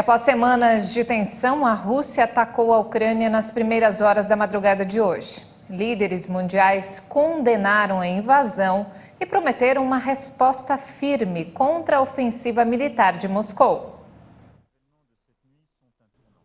após semanas de tensão, a Rússia atacou a Ucrânia nas primeiras horas da madrugada de hoje. Líderes mundiais condenaram a invasão e prometeram uma resposta firme contra a ofensiva militar de Moscou.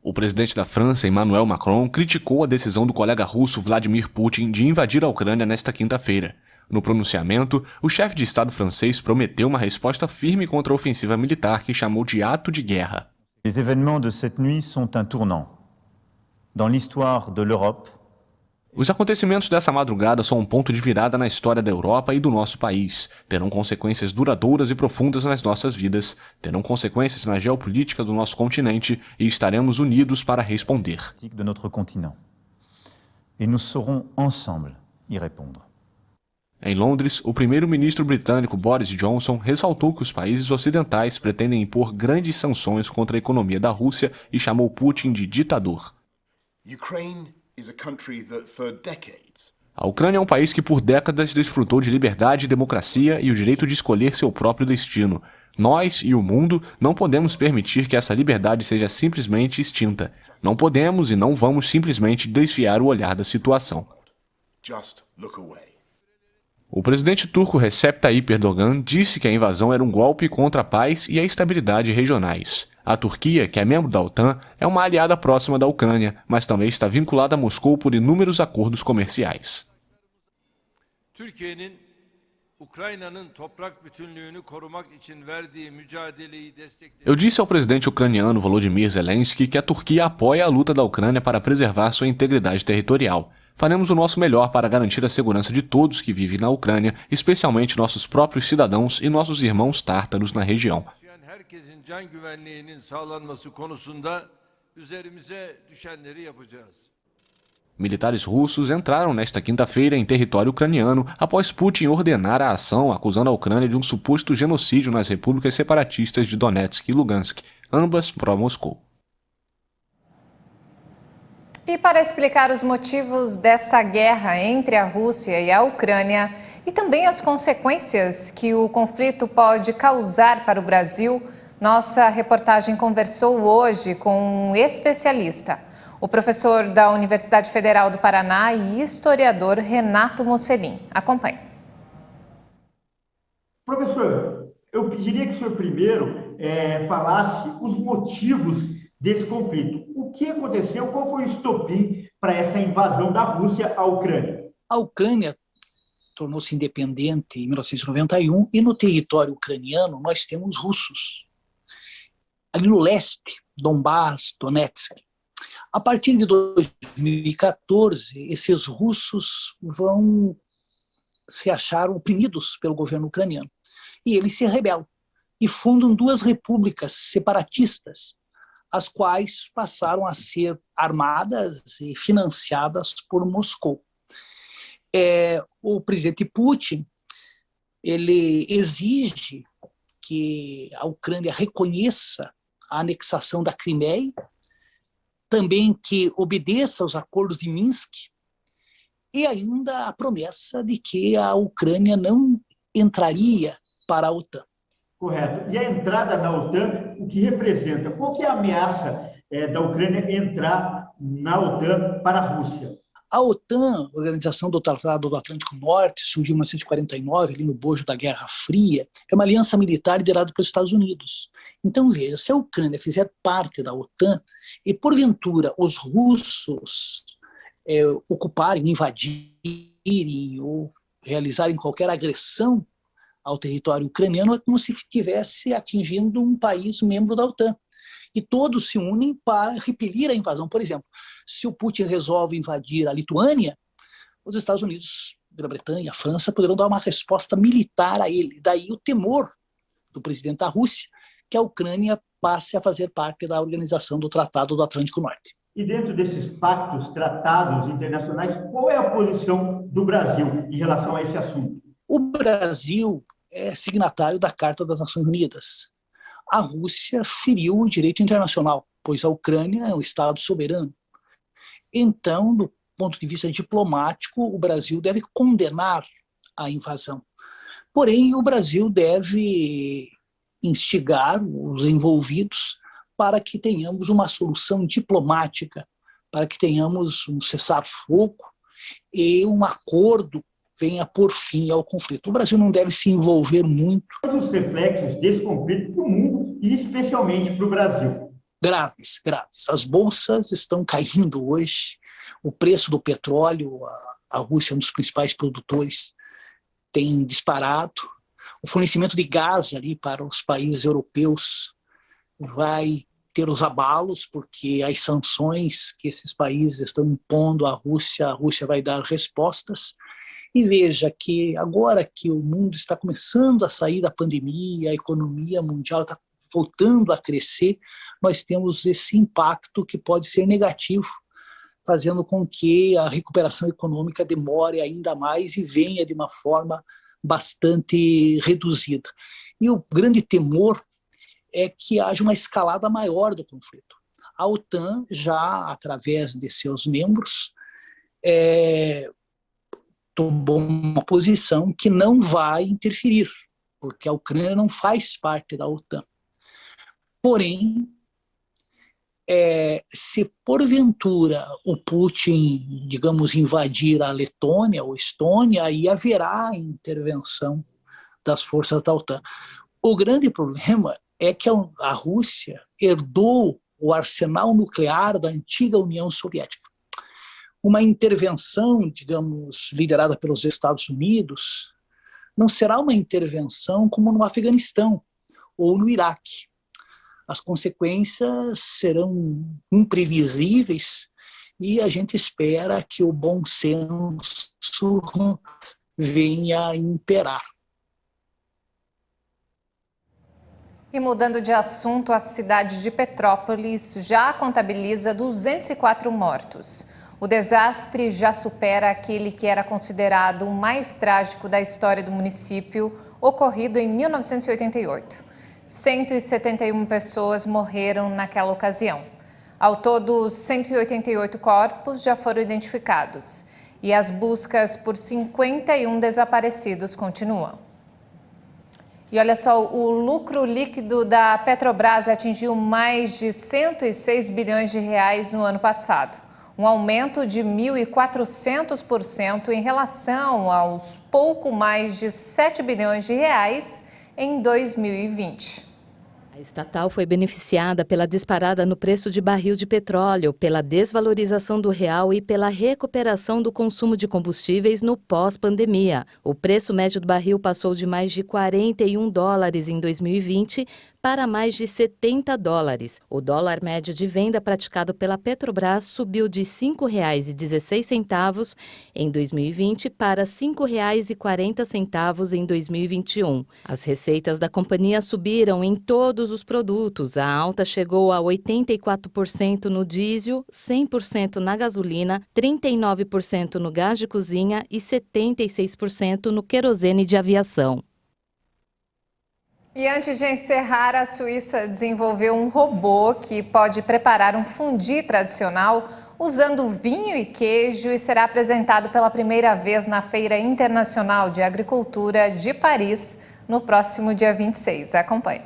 O presidente da França, Emmanuel Macron, criticou a decisão do colega russo Vladimir Putin de invadir a Ucrânia nesta quinta-feira. No pronunciamento, o chefe de Estado francês prometeu uma resposta firme contra a ofensiva militar que chamou de ato de guerra. Les événements de cette nuit sont un tournant dans l'histoire de l'Europe. Os acontecimentos dessa madrugada são um ponto de virada na história da Europa e do nosso país. Terão consequências duradouras e profundas nas nossas vidas, terão consequências na geopolítica do nosso continente e estaremos unidos para responder. De notre continent. Et nous saurons ensemble y répondre. Em Londres, o primeiro-ministro britânico Boris Johnson ressaltou que os países ocidentais pretendem impor grandes sanções contra a economia da Rússia e chamou Putin de ditador. A Ucrânia é um país que por décadas desfrutou de liberdade, democracia e o direito de escolher seu próprio destino. Nós e o mundo não podemos permitir que essa liberdade seja simplesmente extinta. Não podemos e não vamos simplesmente desviar o olhar da situação. O presidente turco Recep Tayyip Erdogan disse que a invasão era um golpe contra a paz e a estabilidade regionais. A Turquia, que é membro da OTAN, é uma aliada próxima da Ucrânia, mas também está vinculada a Moscou por inúmeros acordos comerciais. Eu disse ao presidente ucraniano Volodymyr Zelensky que a Turquia apoia a luta da Ucrânia para preservar sua integridade territorial. Faremos o nosso melhor para garantir a segurança de todos que vivem na Ucrânia, especialmente nossos próprios cidadãos e nossos irmãos tártaros na região. Militares russos entraram nesta quinta-feira em território ucraniano após Putin ordenar a ação acusando a Ucrânia de um suposto genocídio nas repúblicas separatistas de Donetsk e Lugansk, ambas pró-Moscou. E para explicar os motivos dessa guerra entre a Rússia e a Ucrânia e também as consequências que o conflito pode causar para o Brasil, nossa reportagem conversou hoje com um especialista, o professor da Universidade Federal do Paraná e historiador Renato Mocelin. Acompanhe. Professor, eu pediria que o senhor primeiro falasse os motivos desse conflito. O que aconteceu? Qual foi o estopim para essa invasão da Rússia à Ucrânia? A Ucrânia tornou-se independente em 1991 e no território ucraniano nós temos russos. Ali no leste, Donbás, Donetsk. A partir de 2014, esses russos vão se achar oprimidos pelo governo ucraniano. E eles se rebelam e fundam duas repúblicas separatistas, as quais passaram a ser armadas e financiadas por Moscou. O presidente Putin, ele exige que a Ucrânia reconheça a anexação da Crimeia, também que obedeça aos acordos de Minsk, e ainda a promessa de que a Ucrânia não entraria para a OTAN. Correto. E a entrada na OTAN, o que representa? Qual que é a ameaça da Ucrânia entrar na OTAN para a Rússia? A OTAN, Organização do Tratado do Atlântico Norte, surgiu em 1949, ali no bojo da Guerra Fria, é uma aliança militar liderada pelos Estados Unidos. Então, veja, se a Ucrânia fizer parte da OTAN e, porventura, os russos ocuparem, invadirem ou realizarem qualquer agressão ao território ucraniano, é como se estivesse atingindo um país membro da OTAN. E todos se unem para repelir a invasão. Por exemplo, se o Putin resolve invadir a Lituânia, os Estados Unidos, Grã-Bretanha, a França poderão dar uma resposta militar a ele. Daí o temor do presidente da Rússia que a Ucrânia passe a fazer parte da Organização do Tratado do Atlântico Norte. E dentro desses pactos, tratados internacionais, qual é a posição do Brasil em relação a esse assunto? O Brasil é signatário da Carta das Nações Unidas. A Rússia feriu o direito internacional, pois a Ucrânia é um Estado soberano. Então, do ponto de vista diplomático, o Brasil deve condenar a invasão. Porém, o Brasil deve instigar os envolvidos para que tenhamos uma solução diplomática, para que tenhamos um cessar-fogo e um acordo venha por fim ao conflito. O Brasil não deve se envolver muito. Os reflexos desse conflito para o mundo e especialmente para o Brasil. Graves, graves. As bolsas estão caindo hoje, o preço do petróleo, a Rússia é um dos principais produtores, tem disparado, o fornecimento de gás ali para os países europeus vai ter os abalos, porque as sanções que esses países estão impondo à Rússia, a Rússia vai dar respostas. E veja que agora que o mundo está começando a sair da pandemia, a economia mundial está voltando a crescer, nós temos esse impacto que pode ser negativo, fazendo com que a recuperação econômica demore ainda mais e venha de uma forma bastante reduzida. E o grande temor é que haja uma escalada maior do conflito. A OTAN, já através de seus membros, tomou uma posição que não vai interferir, porque a Ucrânia não faz parte da OTAN. Porém, se porventura o Putin, digamos, invadir a Letônia ou Estônia, aí haverá intervenção das forças da OTAN. O grande problema é que a Rússia herdou o arsenal nuclear da antiga União Soviética. Uma intervenção, digamos, liderada pelos Estados Unidos, não será uma intervenção como no Afeganistão ou no Iraque. As consequências serão imprevisíveis e a gente espera que o bom senso venha a imperar. E mudando de assunto, a cidade de Petrópolis já contabiliza 204 mortos. O desastre já supera aquele que era considerado o mais trágico da história do município, ocorrido em 1988. 171 pessoas morreram naquela ocasião. Ao todo, 188 corpos já foram identificados e as buscas por 51 desaparecidos continuam. E olha só, o lucro líquido da Petrobras atingiu mais de 106 bilhões de reais no ano passado, um aumento de 1.400% em relação aos pouco mais de 7 bilhões de reais em 2020. A estatal foi beneficiada pela disparada no preço de barril de petróleo, pela desvalorização do real e pela recuperação do consumo de combustíveis no pós-pandemia. O preço médio do barril passou de mais de $41 em 2020 para mais de $70. O dólar médio de venda praticado pela Petrobras subiu de R$ 5,16 em 2020 para R$ 5,40 em 2021. As receitas da companhia subiram em todos os produtos. A alta chegou a 84% no diesel, 100% na gasolina, 39% no gás de cozinha e 76% no querosene de aviação. E antes de encerrar, a Suíça desenvolveu um robô que pode preparar um fondue tradicional usando vinho e queijo e será apresentado pela primeira vez na Feira Internacional de Agricultura de Paris no próximo dia 26. Acompanhe.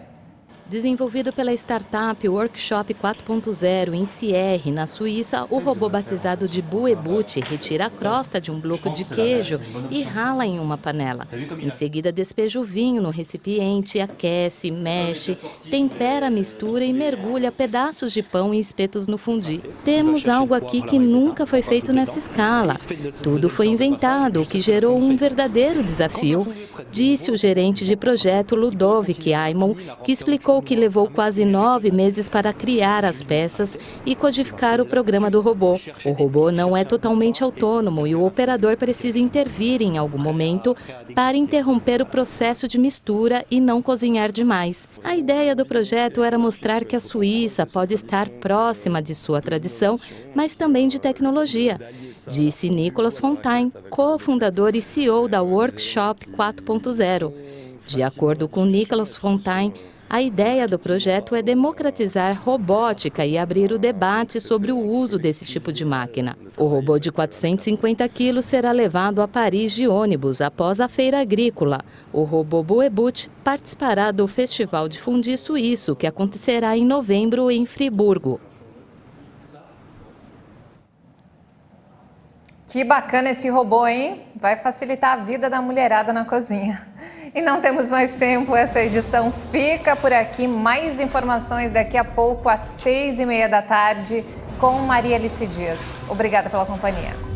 Desenvolvido pela startup Workshop 4.0 em Sierre, na Suíça, o robô batizado de Buebut retira a crosta de um bloco de queijo e rala em uma panela. Em seguida, despeja o vinho no recipiente, aquece, mexe, tempera a mistura e mergulha pedaços de pão e espetos no fondue. Temos algo aqui que nunca foi feito nessa escala. Tudo foi inventado, o que gerou um verdadeiro desafio, disse o gerente de projeto Ludovic Aymon, que explicou que levou quase 9 meses para criar as peças e codificar o programa do robô. O robô não é totalmente autônomo e o operador precisa intervir em algum momento para interromper o processo de mistura e não cozinhar demais. A ideia do projeto era mostrar que a Suíça pode estar próxima de sua tradição, mas também de tecnologia, disse Nicolas Fontaine, cofundador e CEO da Workshop 4.0. De acordo com Nicolas Fontaine, A ideia do projeto é democratizar robótica e abrir o debate sobre o uso desse tipo de máquina. O robô de 450 quilos será levado a Paris de ônibus após a feira agrícola. O robô Buebut participará do Festival de Fundi Suíço, que acontecerá em novembro em Friburgo. Que bacana esse robô, hein? Vai facilitar a vida da mulherada na cozinha. E não temos mais tempo, essa edição fica por aqui. Mais informações daqui a pouco, às 6h30 da tarde, com Maria Alice Dias. Obrigada pela companhia.